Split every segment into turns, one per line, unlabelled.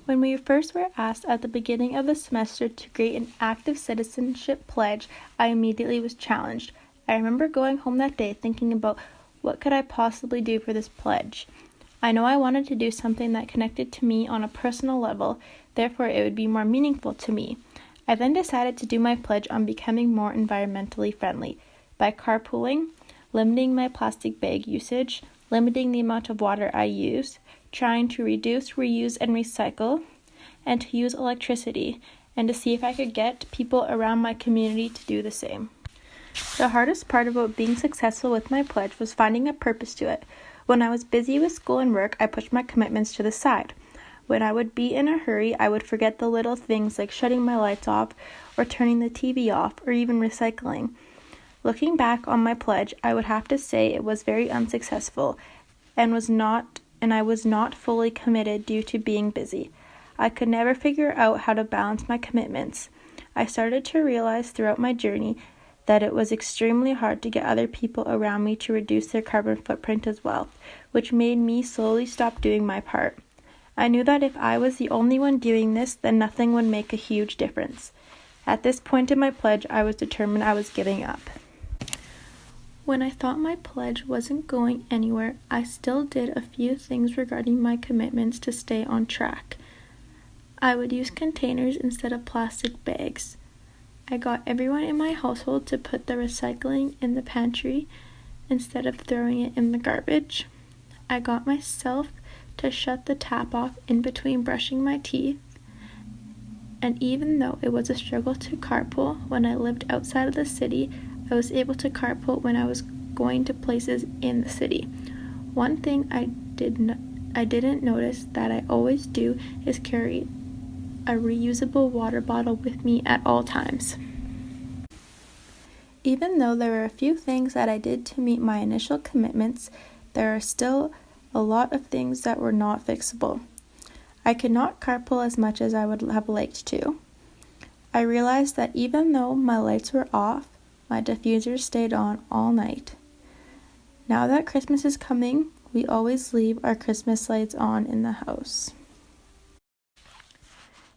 When we first were asked at the beginning of the semester to create an active citizenship pledge, I immediately was challenged. I remember going home that day thinking about what could I possibly do for this pledge. I know I wanted to do something that connected to me on a personal level, therefore it would be more meaningful to me. I then decided to do my pledge on becoming more environmentally friendly by carpooling, limiting my plastic bag usage, limiting the amount of water I use, trying to reduce, reuse, and recycle, and to use electricity, and to see if I could get people around my community to do the same. The hardest part about being successful with my pledge was finding a purpose to it. When I was busy with school and work, I pushed my commitments to the side. When I would be in a hurry, I would forget the little things like shutting my lights off or turning the TV off or even recycling. Looking back on my pledge, I would have to say it was very unsuccessful and I was not fully committed due to being busy. I could never figure out how to balance my commitments. I started to realize throughout my journey that it was extremely hard to get other people around me to reduce their carbon footprint as well, which made me slowly stop doing my part. I knew that if I was the only one doing this, then nothing would make a huge difference. At this point in my pledge, I was determined I was giving up. When I thought my pledge wasn't going anywhere, I still did a few things regarding my commitments to stay on track. I would use containers instead of plastic bags. I got everyone in my household to put the recycling in the pantry instead of throwing it in the garbage. I got myself to shut the tap off in between brushing my teeth. And even though it was a struggle to carpool when I lived outside of the city, I was able to carpool when I was going to places in the city. One thing I didn't notice that I always do is carry a reusable water bottle with me at all times. Even though there were a few things that I did to meet my initial commitments, there are still a lot of things that were not fixable. I could not carpool as much as I would have liked to. I realized that even though my lights were off, my diffuser stayed on all night. Now that Christmas is coming, we always leave our Christmas lights on in the house.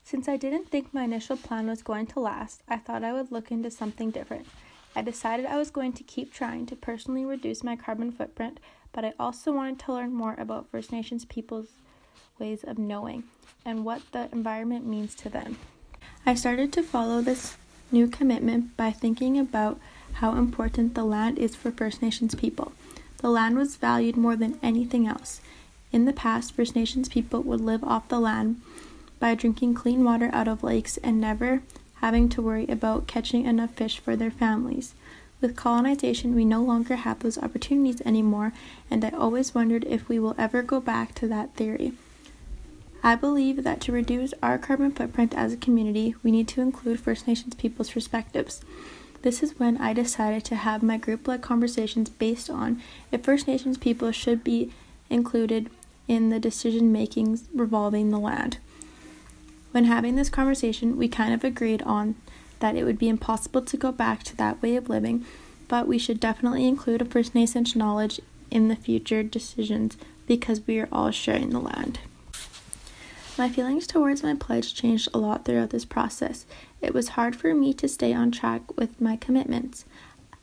Since I didn't think my initial plan was going to last, I thought I would look into something different. I decided I was going to keep trying to personally reduce my carbon footprint, but I also wanted to learn more about First Nations people's ways of knowing and what the environment means to them. I started to follow this new commitment by thinking about how important the land is for First Nations people. The land was valued more than anything else. In the past, First Nations people would live off the land by drinking clean water out of lakes and never having to worry about catching enough fish for their families. With colonization, we no longer have those opportunities anymore, and I always wondered if we will ever go back to that theory. I believe that to reduce our carbon footprint as a community, we need to include First Nations people's perspectives. This is when I decided to have my group-led conversations based on if First Nations people should be included in the decision-making revolving the land. When having this conversation, we kind of agreed on that it would be impossible to go back to that way of living, but we should definitely include a First Nations knowledge in the future decisions because we are all sharing the land. My feelings towards my pledge changed a lot throughout this process. It was hard for me to stay on track with my commitments.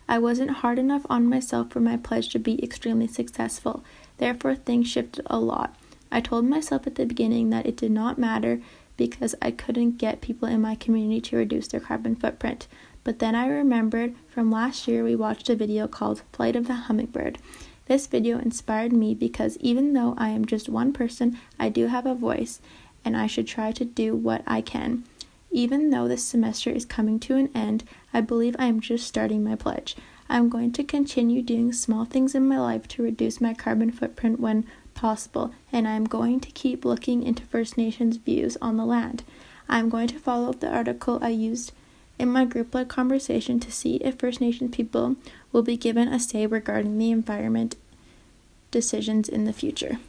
I wasn't hard enough on myself for my pledge to be extremely successful. Therefore, things shifted a lot. I told myself at the beginning that it did not matter because I couldn't get people in my community to reduce their carbon footprint. But then I remembered from last year we watched a video called Flight of the Hummingbird. This video inspired me because even though I am just one person, I do have a voice, and I should try to do what I can. Even though this semester is coming to an end, I believe I am just starting my pledge. I'm going to continue doing small things in my life to reduce my carbon footprint when possible, and I'm going to keep looking into First Nations views on the land. I'm going to follow the article I used in my group-led conversation to see if First Nations people will be given a say regarding the environment decisions in the future.